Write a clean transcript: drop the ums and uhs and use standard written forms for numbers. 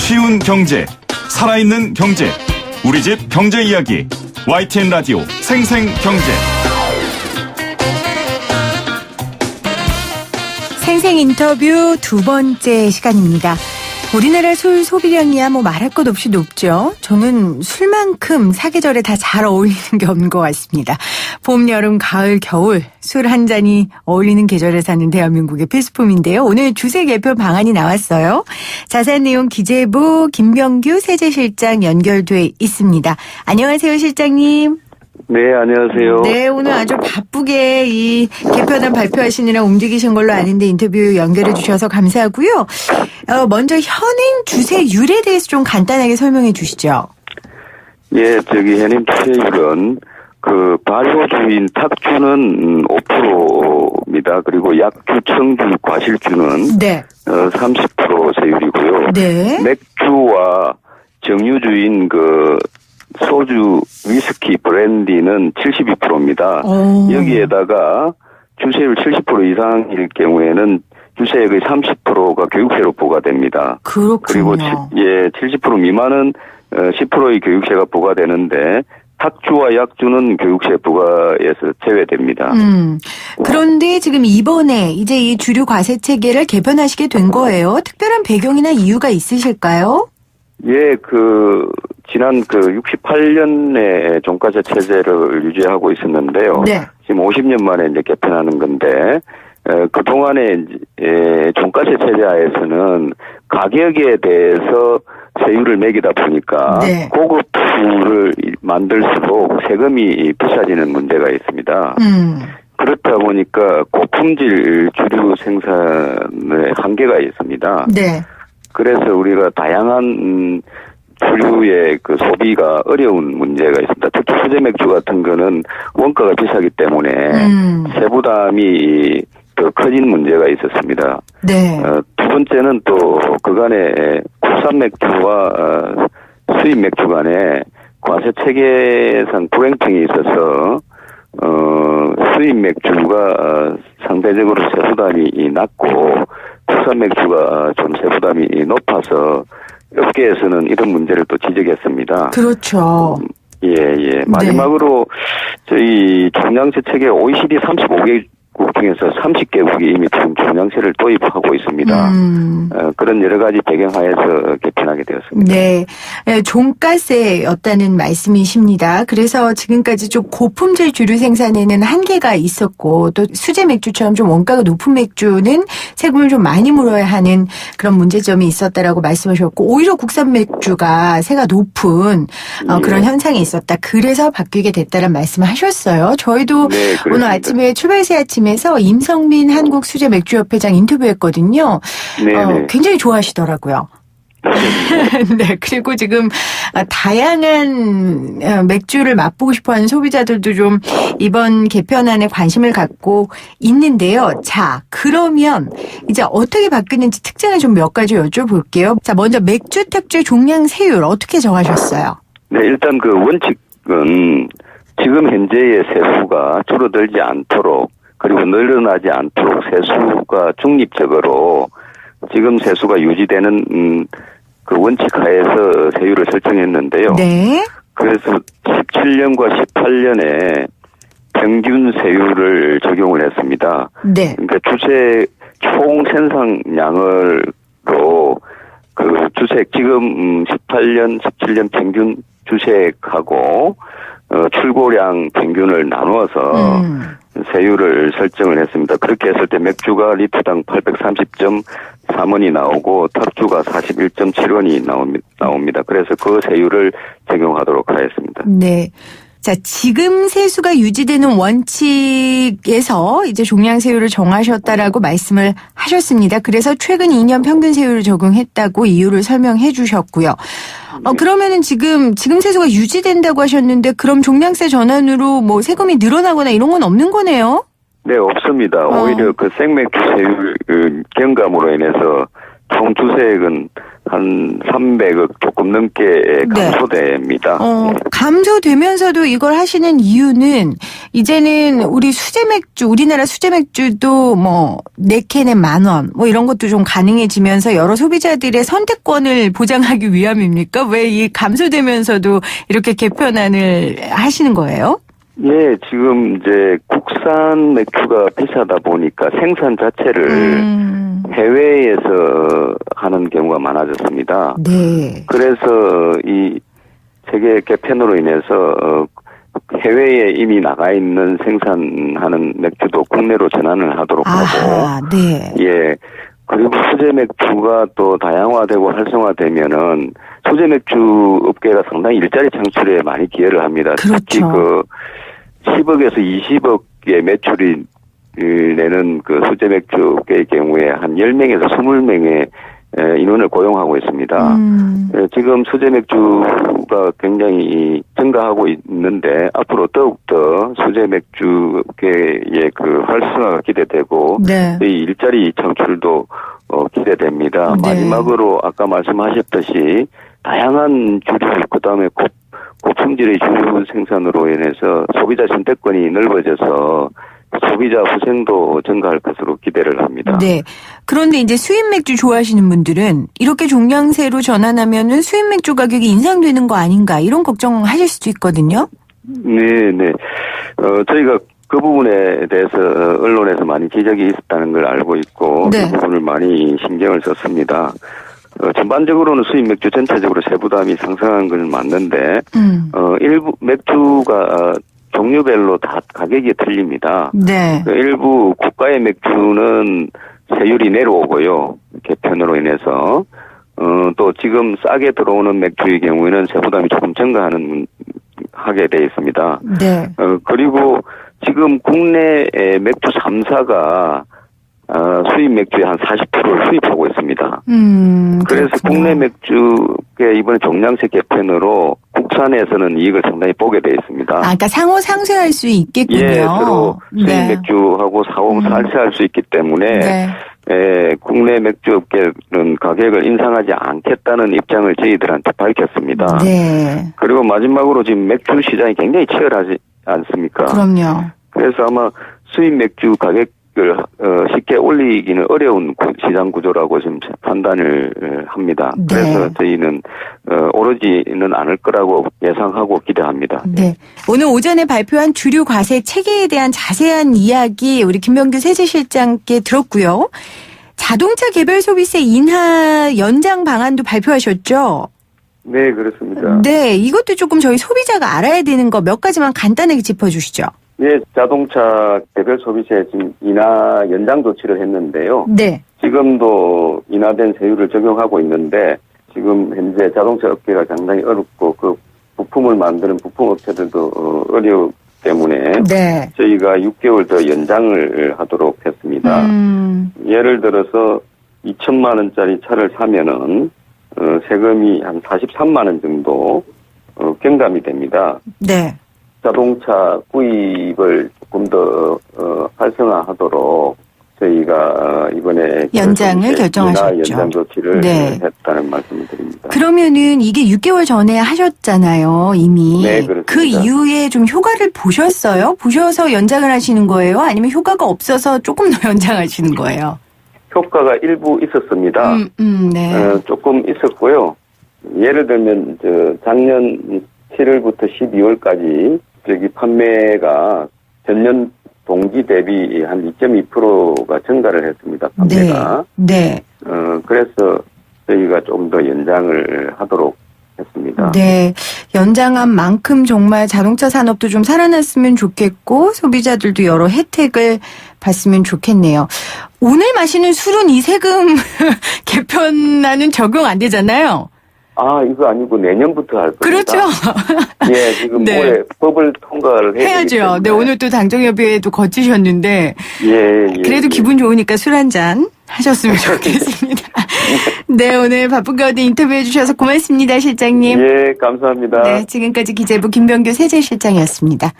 쉬운 경제, 살아있는 경제, 우리 집 경제 이야기, YTN 라디오 생생경제. 생생 인터뷰 두 번째 시간입니다. 우리나라 술 소비량이야 말할 것 없이 높죠. 저는 술만큼 사계절에 다 잘 어울리는 게 없는 것 같습니다. 봄, 여름, 가을, 겨울 술 한 잔이 어울리는 계절에 사는 대한민국의 필수품인데요. 오늘 주세 개편 방안이 나왔어요. 자세한 내용 기재부 김병규 세제실장 연결돼 있습니다. 안녕하세요, 실장님. 네, 안녕하세요. 네, 오늘 아주 바쁘게 이 개편안 발표하시느라 움직이신 걸로 아는데 인터뷰 연결해 주셔서 감사하고요. 먼저 현행 주세율에 대해서 좀 간단하게 설명해 주시죠. 예, 현행 주세율은 발효주인 탁주는 5%입니다. 그리고 약주, 청주, 과실주는 네. 30% 세율이고요. 네. 맥주와 정유주인 소주, 위스키, 브랜디는 72%입니다. 여기에다가 주세율 70% 이상일 경우에는 주세액의 30%가 교육세로 부과됩니다. 그렇군요. 그리고 70% 미만은 10%의 교육세가 부과되는데 탁주와 약주는 교육세 부과에서 제외됩니다. 그런데 지금 이번에 이제 이 주류 과세 체계를 개편하시게 된 거예요. 특별한 배경이나 이유가 있으실까요? 예, 지난 68년에 종가세 체제를 유지하고 있었는데요. 네. 지금 50년 만에 이제 개편하는 건데, 그동안에 종가세 체제 하에서는 가격에 대해서 세율을 매기다 보니까 네. 고급 술을 만들수록 세금이 비싸지는 문제가 있습니다. 그렇다 보니까 고품질 주류 생산에 한계가 있습니다. 네. 그래서 우리가 다양한 주류의 소비가 어려운 문제가 있습니다. 특히 수제 맥주 같은 거는 원가가 비싸기 때문에 세부담이 더 커진 문제가 있었습니다. 네. 두 번째는 또 그간에 국산 맥주와 수입 맥주 간에 과세 체계상 불행증이 있어서 수입 맥주가 상대적으로 세부담이 낮고 국산 맥주가 좀 세부담이 높아서 업계에서는 이런 문제를 또 지적했습니다. 그렇죠. 예. 마지막으로 저희 종량세 체계 OECD 35개국 중에서 30개국이 이미 지금 종량세를 도입하고 있습니다. 그런 여러 가지 배경하에서 개편하게 되었습니다. 네. 종가세였다는 말씀이십니다. 그래서 지금까지 좀 고품질 주류 생산에는 한계가 있었고 또 수제 맥주처럼 좀 원가가 높은 맥주는 세금을 좀 많이 물어야 하는 그런 문제점이 있었다라고 말씀하셨고 오히려 국산 맥주가 세가 높은 그런 현상이 있었다. 그래서 바뀌게 됐다는 말씀을 하셨어요. 저희도 네, 오늘 아침에 출발새 아침에서 임성민 한국수제맥주협회장 인터뷰했거든요. 네. 굉장히 좋아하시더라고요. 네, 그리고 지금 다양한 맥주를 맛보고 싶어하는 소비자들도 좀 이번 개편안에 관심을 갖고 있는데요. 자, 그러면 이제 어떻게 바뀌는지 특징을 좀 몇 가지 여쭤볼게요. 자, 먼저 맥주 탁주의 종량세율 어떻게 정하셨어요? 네, 일단 원칙은 지금 현재의 세수가 줄어들지 않도록 그리고 늘어나지 않도록 세수가 중립적으로 지금 세수가 유지되는 원칙 하에서 세율을 설정했는데요. 네. 그래서 17년과 18년에 평균 세율을 적용을 했습니다. 네. 그러니까 주세 총 생산량으로 주색 지금 18년, 17년 평균 주색하고 출고량 평균을 나누어서 세율을 설정을 했습니다. 그렇게 했을 때 맥주가 리터당 830.3원이 나오고 탁주가 41.7원이 나옵니다. 그래서 그 세율을 적용하도록 하였습니다. 네. 자, 지금 세수가 유지되는 원칙에서 이제 종량세율을 정하셨다라고 말씀을 하셨습니다. 그래서 최근 2년 평균 세율을 적용했다고 이유를 설명해 주셨고요. 그러면은 지금 세수가 유지된다고 하셨는데 그럼 종량세 전환으로 뭐 세금이 늘어나거나 이런 건 없는 거네요? 네, 없습니다. 오히려 생맥주 세율 경감으로 인해서 총 주세액은 한 300억 조금 넘게 감소됩니다. 감소되면서도 이걸 하시는 이유는 이제는 우리 수제 맥주, 우리나라 수제 맥주도 뭐 4캔에 10,000원 뭐 이런 것도 좀 가능해지면서 여러 소비자들의 선택권을 보장하기 위함입니까? 왜 이 감소되면서도 이렇게 개편안을 하시는 거예요? 예, 지금 이제 국산 맥주가 비싸다 보니까 생산 자체를 해외에서 하는 경우가 많아졌습니다. 네. 그래서 이 세계 개편으로 인해서 해외에 이미 나가 있는 생산하는 맥주도 국내로 전환을 하도록 하고, 네. 예. 그리고 수제 맥주가 또 다양화되고 활성화되면은 수제 맥주 업계가 상당히 일자리 창출에 많이 기여를 합니다. 그렇죠. 특히 10억에서 20억의 매출이 내는 그 수제 맥주 업계의 경우에 한 10명에서 20명의 인원을 고용하고 있습니다. 지금 수제 맥주가 굉장히 증가하고 있는데 앞으로 더욱더 수제 맥주 업계의 그 활성화가 기대되고 네. 이 일자리 창출도 기대됩니다. 네. 마지막으로 아까 말씀하셨듯이 다양한 주류 그다음에 고품질의 주류 생산으로 인해서 소비자 선택권이 넓어져서 소비자 후생도 증가할 것으로 기대를 합니다. 네. 그런데 이제 수입 맥주 좋아하시는 분들은 이렇게 종량제로 전환하면은 수입 맥주 가격이 인상되는 거 아닌가 이런 걱정하실 수도 있거든요. 네. 저희가 그 부분에 대해서 언론에서 많이 지적이 있었다는 걸 알고 있고 네. 그 부분을 많이 신경을 썼습니다. 전반적으로는 수입 맥주 전체적으로 세부담이 상승한 건 맞는데 일부 맥주가 종류별로 다 가격이 틀립니다. 네. 일부 국가의 맥주는 세율이 내려오고요. 개편으로 인해서. 또 지금 싸게 들어오는 맥주의 경우에는 세부담이 조금 하게 돼 있습니다. 네. 그리고 지금 국내 맥주 3사가 수입 맥주의 한 40%를 수입하고 있습니다. 그래서 그렇군요. 국내 맥주의 이번에 종량제 개편으로 국산에서는 이익을 상당히 보게 돼 있습니다. 그러니까 상호 상쇄할 수 있겠군요. 예, 서로 수입 네. 맥주하고 상호살세할 수 있기 때문에 네. 국내 맥주 업계는 가격을 인상하지 않겠다는 입장을 저희들한테 밝혔습니다. 네. 그리고 마지막으로 지금 맥주 시장이 굉장히 치열하지 않습니까? 그럼요. 그래서 아마 수입 맥주 가격을 쉽게 올리기는 어려운 시장 구조라고 지금 판단을 합니다. 네. 그래서 저희는 오르지는 않을 거라고 예상하고 기대합니다. 네. 오늘 오전에 발표한 주류 과세 체계에 대한 자세한 이야기 우리 김병규 세제실장께 들었고요. 자동차 개별 소비세 인하 연장 방안도 발표하셨죠? 네, 그렇습니다. 네. 이것도 조금 저희 소비자가 알아야 되는 거 몇 가지만 간단하게 짚어주시죠. 네, 자동차 개별 소비세 지금 인하 연장 조치를 했는데요. 네. 지금도 인하된 세율을 적용하고 있는데 지금 현재 자동차 업계가 상당히 어렵고 그 부품을 만드는 부품 업체들도 어려우기 때문에 네. 저희가 6개월 더 연장을 하도록 했습니다. 예를 들어서 2천만 원짜리 차를 사면은 세금이 한 43만 원 정도 경감이 됩니다. 네. 자동차 구입을 조금 더 활성화하도록 저희가 이번에 연장을 결정하셨죠. 연장 조치를 네. 했다는 말씀을 드립니다. 그러면은 이게 6개월 전에 하셨잖아요, 이미. 네, 그렇습니다. 그 이후에 좀 효과를 보셨어요? 보셔서 연장을 하시는 거예요? 아니면 효과가 없어서 조금 더 연장하시는 거예요? 효과가 일부 있었습니다. 네. 조금 있었고요. 예를 들면 작년 7월부터 12월까지 판매가 전년 동기 대비 한 2.2%가 증가를 했습니다. 판매가. 네. 그래서 저희가 좀 더 연장을 하도록 했습니다. 네. 연장한 만큼 정말 자동차 산업도 좀 살아났으면 좋겠고 소비자들도 여러 혜택을 받으면 좋겠네요. 오늘 마시는 술은 이 세금 개편안은 적용 안 되잖아요. 이거 아니고 내년부터 할 겁니다. 그렇죠. 예, 지금 네. 올해 법을 통과를 해야죠. 네, 오늘 또 당정협의회도 거치셨는데. 예. 그래도 기분 좋으니까 술 한잔 하셨으면 좋겠습니다. 네, 오늘 바쁜 가운데 인터뷰해 주셔서 고맙습니다, 실장님. 예, 감사합니다. 네, 지금까지 기재부 김병규 세제실장이었습니다.